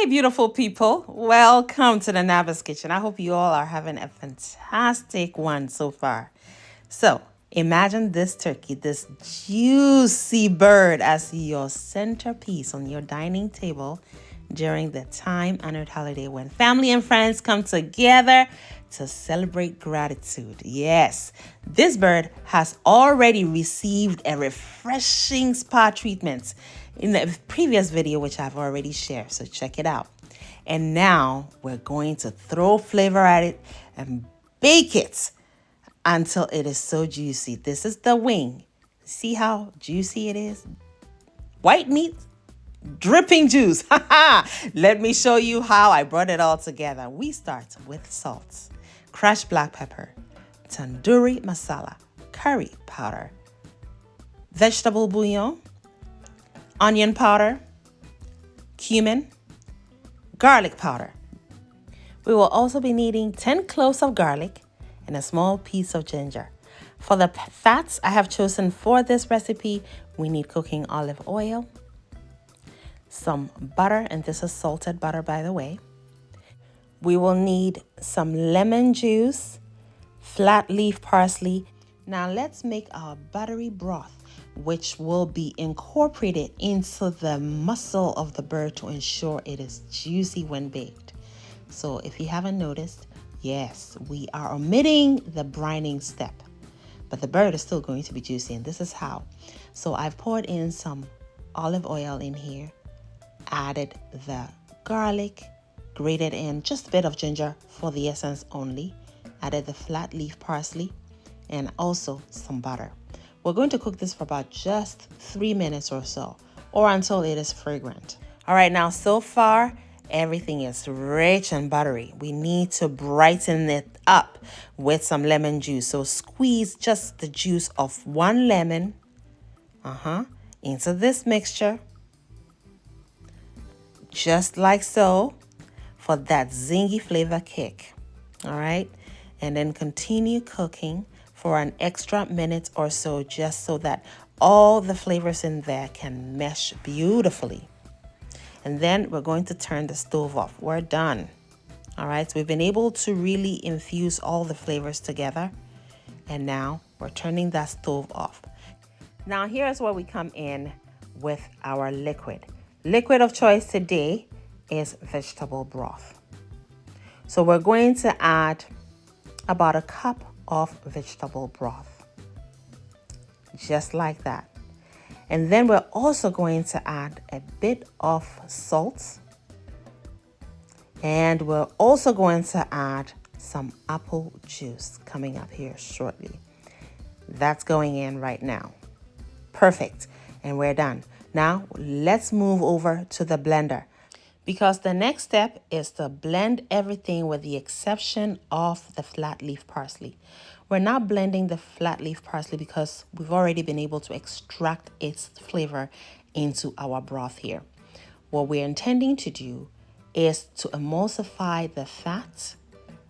Beautiful people. Welcome to the Nava's Kitchen. I hope you all are having a fantastic one so far. So, imagine this turkey, this juicy bird as your centerpiece on your dining table during the time-honored holiday when family and friends come together to celebrate gratitude. Yes, this bird has already received a refreshing spa treatment in the previous video, which I've already shared, so check it out. And now we're going to throw flavor at it and bake it until it is so juicy. This is the wing. See how juicy it is? White meat, dripping juice. Let me show you how I brought it all together. We start with salt, crushed black pepper, tandoori masala, curry powder, vegetable bouillon, onion powder, cumin, garlic powder. We will also be needing 10 cloves of garlic and a small piece of ginger. For the fats I have chosen for this recipe, we need cooking olive oil, some butter, and this is salted butter, by the way. We will need some lemon juice, flat leaf parsley. Now let's make our buttery broth, which will be incorporated into the muscle of the bird to ensure it is juicy when baked. So if you haven't noticed, yes, we are omitting the brining step, but the bird is still going to be juicy, and this is how. So I've poured in some olive oil in here, added the garlic, grated in just a bit of ginger for the essence only, added the flat leaf parsley, and also some butter. We're going to cook this for about just 3 minutes or so, or until it is fragrant. All right, now so far, everything is rich and buttery. We need to brighten it up with some lemon juice. So squeeze just the juice of 1 lemon into this mixture, just like so, for that zingy flavor kick. All right, and then continue cooking for an extra minute or so, just so that all the flavors in there can mesh beautifully. And then we're going to turn the stove off. We're done. All right, so we've been able to really infuse all the flavors together. And now we're turning that stove off. Now here's where we come in with our liquid. Liquid of choice today is vegetable broth. So we're going to add about a cup of vegetable broth, just like that. And then we're also going to add a bit of salt, and we're also going to add some apple juice coming up here shortly. That's going in right now. Perfect. And we're done. Now let's move over to the blender, because the next step is to blend everything with the exception of the flat leaf parsley. We're not blending the flat leaf parsley because we've already been able to extract its flavor into our broth here. What we're intending to do is to emulsify the fat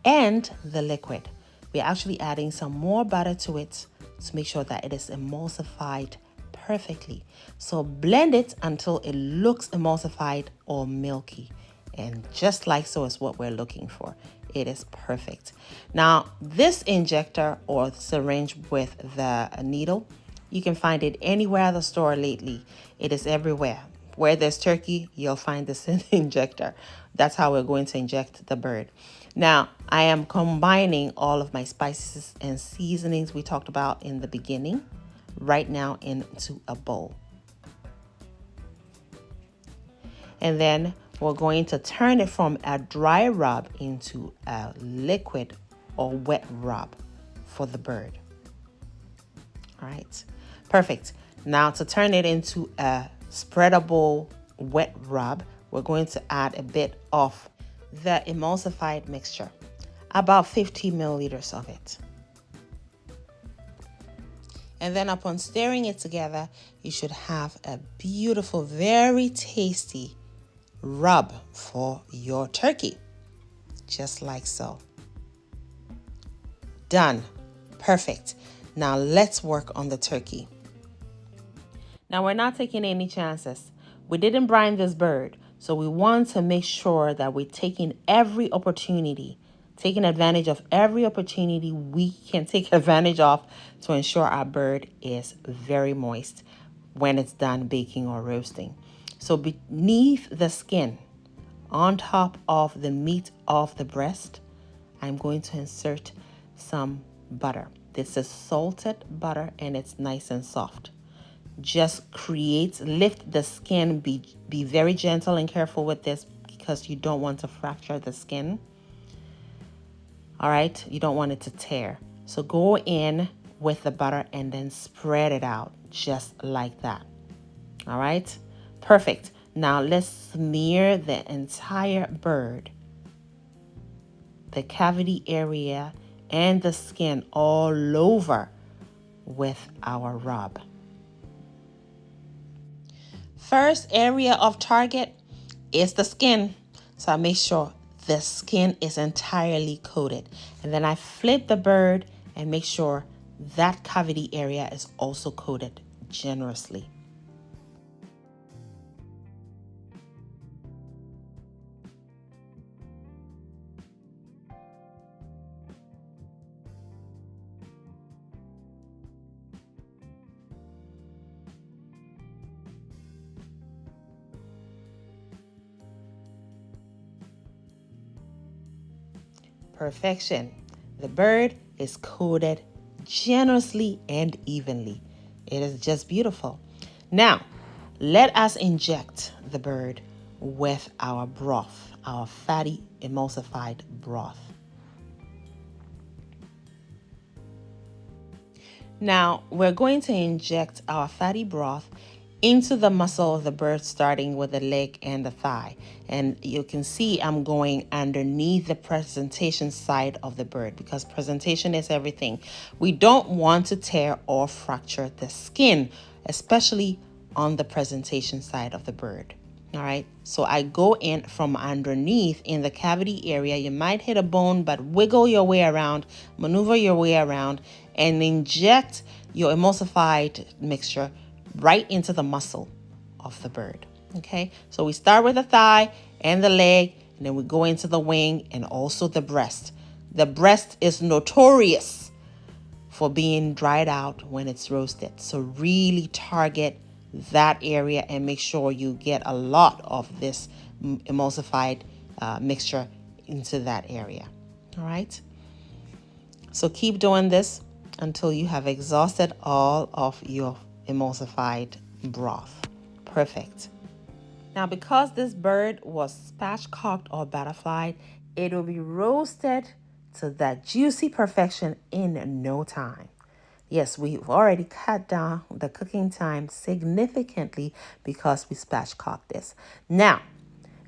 and the liquid. We're actually adding some more butter to it to make sure that it is emulsified perfectly. So blend it until it looks emulsified or milky, and just like so is what we're looking for. It is perfect. Now this injector or syringe with the needle, you can find it anywhere at the store lately. It is everywhere. Where there's turkey, you'll find this injector. That's how we're going to inject the bird. Now I am combining all of my spices and seasonings we talked about in the beginning right now into a bowl. And then we're going to turn it from a dry rub into a liquid or wet rub for the bird. All right, perfect. Now to turn it into a spreadable wet rub, we're going to add a bit of the emulsified mixture, about 50 milliliters of it. And then upon stirring it together, you should have a beautiful, very tasty rub for your turkey, just like so. Done. Perfect. Now let's work on the turkey. Now we're not taking any chances. We didn't brine this bird, So we want to make sure that we're taking advantage of every opportunity we can take advantage of to ensure our bird is very moist when it's done baking or roasting. So beneath the skin, on top of the meat of the breast, I'm going to insert some butter. This is salted butter and it's nice and soft. Just lift the skin, be very gentle and careful with this because you don't want to fracture the skin. All right, you don't want it to tear. So go in with the butter and then spread it out just like that. All right, perfect. Now let's smear the entire bird, the cavity area and the skin all over with our rub. First area of target is the skin. So I make sure the skin is entirely coated. And then I flip the bird and make sure that cavity area is also coated generously. Perfection. The bird is coated generously and evenly. It is just beautiful. Now, let us inject the bird with our broth, our fatty emulsified broth. Now, we're going to inject our fatty broth into the muscle of the bird, starting with the leg and the thigh. And you can see I'm going underneath the presentation side of the bird because presentation is everything. We don't want to tear or fracture the skin, especially on the presentation side of the bird. All right, so I go in from underneath in the cavity area. You might hit a bone, but wiggle your way around, maneuver your way around, and inject your emulsified mixture right into the muscle of the bird. Okay, so we start with the thigh and the leg, and then we go into the wing and also the breast. The breast is notorious for being dried out when it's roasted. So really target that area and make sure you get a lot of this emulsified mixture into that area. All right. So keep doing this until you have exhausted all of your emulsified broth. Perfect. Now, because this bird was spatchcocked or butterflied, it will be roasted to that juicy perfection in no time. Yes, we've already cut down the cooking time significantly because we spatchcocked this. Now,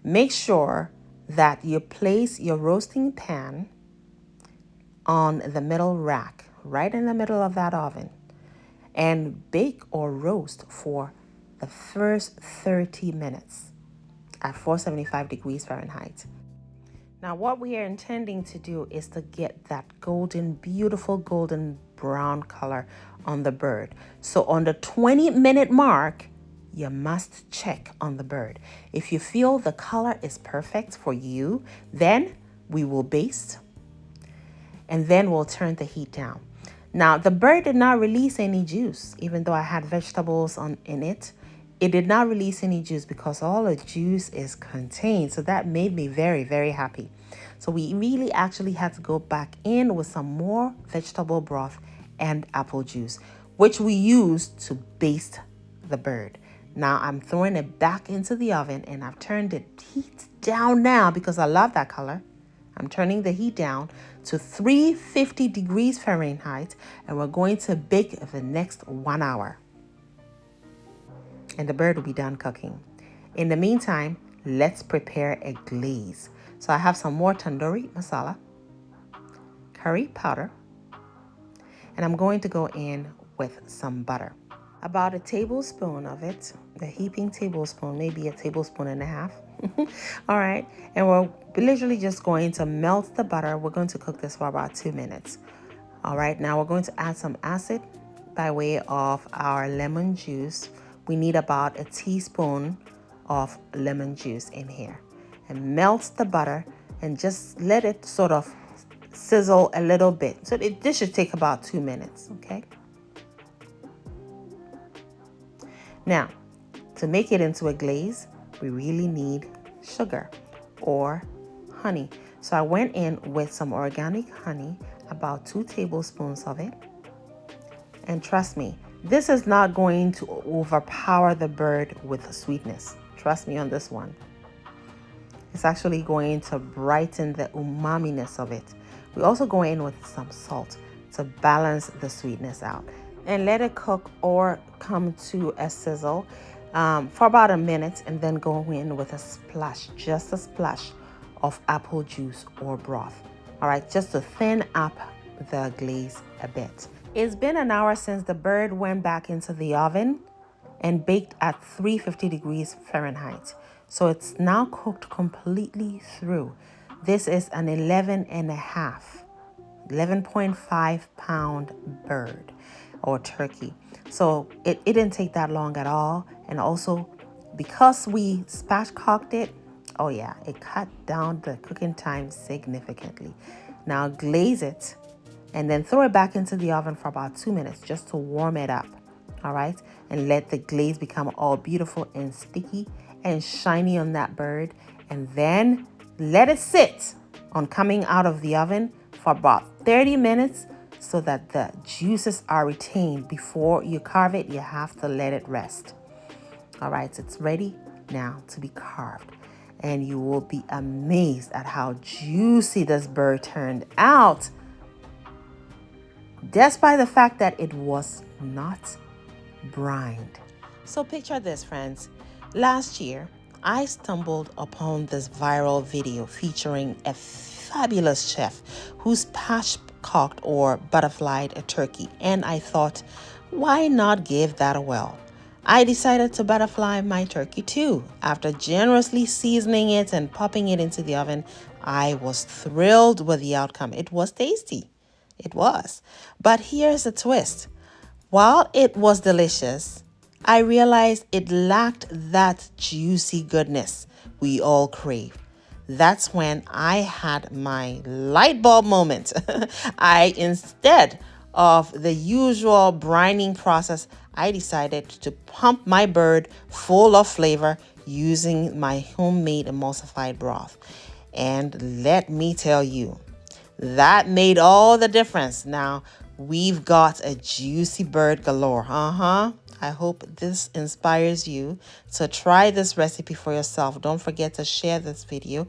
make sure that you place your roasting pan on the middle rack, right in the middle of that oven, and bake or roast for the first 30 minutes at 475 degrees Fahrenheit. Now, what we are intending to do is to get that beautiful golden brown color on the bird. So on the 20-minute mark, you must check on the bird. If you feel the color is perfect for you, then we will baste and then we'll turn the heat down. Now, the bird did not release any juice, even though I had vegetables in it. It did not release any juice because all the juice is contained. So that made me very, very happy. So we really actually had to go back in with some more vegetable broth and apple juice, which we used to baste the bird. Now I'm throwing it back into the oven and I've turned the heat down now because I love that color. I'm turning the heat down to 350 degrees Fahrenheit and we're going to bake the next 1 hour. And the bird will be done cooking. In the meantime, let's prepare a glaze. So I have some more tandoori masala, curry powder, and I'm going to go in with some butter. About a tablespoon of it, a heaping tablespoon, maybe a tablespoon and a half. All right, and we're literally just going to melt the butter. We're going to cook this for about 2 minutes. All right, now we're going to add some acid by way of our lemon juice. We need about a teaspoon of lemon juice in here and melt the butter and just let it sort of sizzle a little bit. So this should take about 2 minutes, okay? Now, to make it into a glaze, we really need sugar or honey. So I went in with some organic honey, about 2 tablespoons of it. And trust me, this is not going to overpower the bird with sweetness. Trust me on this one. It's actually going to brighten the umami-ness of it. We also go in with some salt to balance the sweetness out. And let it cook or come to a sizzle for about a minute, and then go in with a splash, just a splash of apple juice or broth. All right, just to thin up the glaze a bit. It's been an hour since the bird went back into the oven and baked at 350 degrees Fahrenheit. So it's now cooked completely through. This is an 11.5 pound bird or turkey. So it didn't take that long at all. And also because we spatchcocked it, oh yeah, it cut down the cooking time significantly. Now glaze it and then throw it back into the oven for about 2 minutes just to warm it up. All right, and let the glaze become all beautiful and sticky and shiny on that bird, and then let it sit on coming out of the oven for about 30 minutes so that the juices are retained. Before you carve it, you have to let it rest. All right, it's ready now to be carved, and you will be amazed at how juicy this bird turned out, despite the fact that it was not brined. So picture this, friends. Last year, I stumbled upon this viral video featuring a fabulous chef who spatchcocked or butterflied a turkey, and I thought, why not give that a whirl? I decided to butterfly my turkey too. After generously seasoning it and popping it into the oven, I was thrilled with the outcome. It was tasty. It was. But here's the twist. While it was delicious, I realized it lacked that juicy goodness we all crave. That's when I had my light bulb moment. Instead of the usual brining process, I decided to pump my bird full of flavor using my homemade emulsified broth. And let me tell you, that made all the difference. Now, we've got a juicy bird galore. I hope this inspires you to try this recipe for yourself. Don't forget to share this video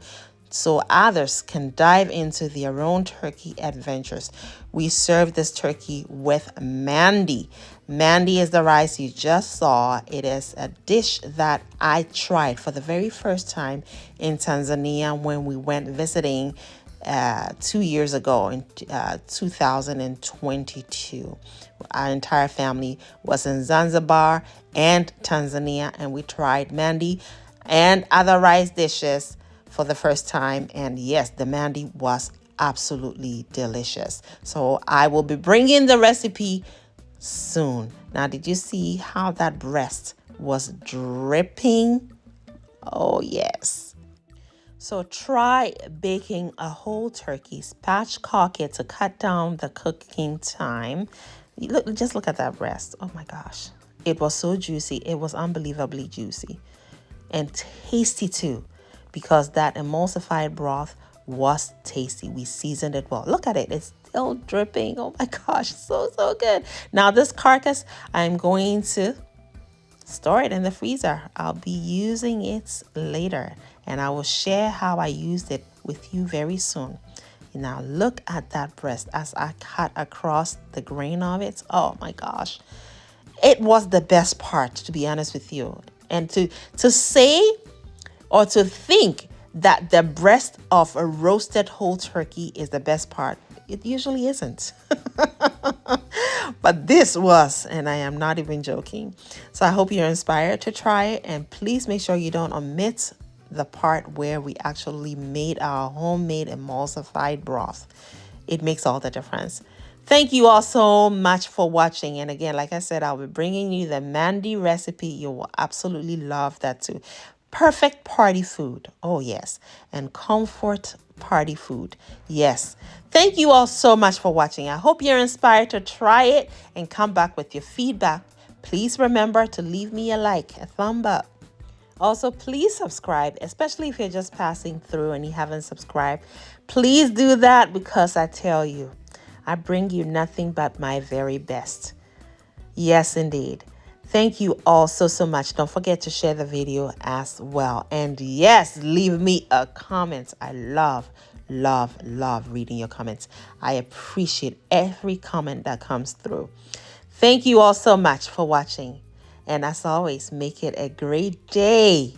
so others can dive into their own turkey adventures. We serve this turkey with mandi. Mandi is the rice you just saw. It is a dish that I tried for the very first time in Tanzania when we went visiting 2 years ago in 2022. Our entire family was in Zanzibar and Tanzania, and we tried mandi and other rice dishes for the first time. And yes, the mandi was absolutely delicious. So I will be bringing the recipe soon. Now, did you see how that breast was dripping? Oh, yes. So try baking a whole turkey, spatchcock it to cut down the cooking time. Just look at that breast. Oh my gosh. It was so juicy. It was unbelievably juicy and tasty too, because that emulsified broth was tasty. We seasoned it well. Look at it. It's still dripping. Oh my gosh. So good. Now this carcass, I'm going to store it in the freezer. I'll be using it later, and I will share how I used it with you very soon. Now look at that breast as I cut across the grain of it. Oh my gosh. It was the best part, to be honest with you. And to say or to think that the breast of a roasted whole turkey is the best part, it usually isn't. But this was, and I am not even joking. So I hope you're inspired to try it, and please make sure you don't omit the part where we actually made our homemade emulsified broth. It makes all the difference. Thank you all so much for watching. And again, like I said, I'll be bringing you the mandi recipe. You will absolutely love that too. Perfect party food. Oh, yes. And comfort party food. Yes. Thank you all so much for watching. I hope you're inspired to try it and come back with your feedback. Please remember to leave me a like, a thumb up. Also, please subscribe, especially if you're just passing through and you haven't subscribed. Please do that because I tell you, I bring you nothing but my very best. Yes, indeed. Thank you all so much. Don't forget to share the video as well. And yes, leave me a comment. I love reading your comments. I appreciate every comment that comes through. Thank you all so much for watching. And as always, make it a great day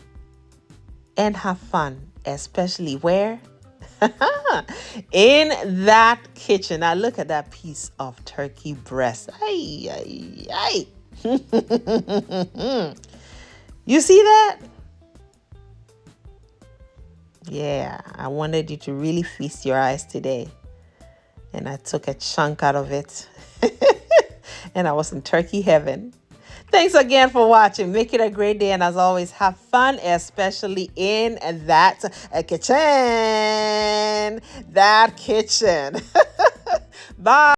and have fun, especially where? In that kitchen. Now look at that piece of turkey breast. Ay, ay, ay. You see that? Yeah, I wanted you to really feast your eyes today. And I took a chunk out of it. And I was in turkey heaven. Thanks again for watching. Make it a great day. And as always, have fun, especially in that kitchen. That kitchen. Bye.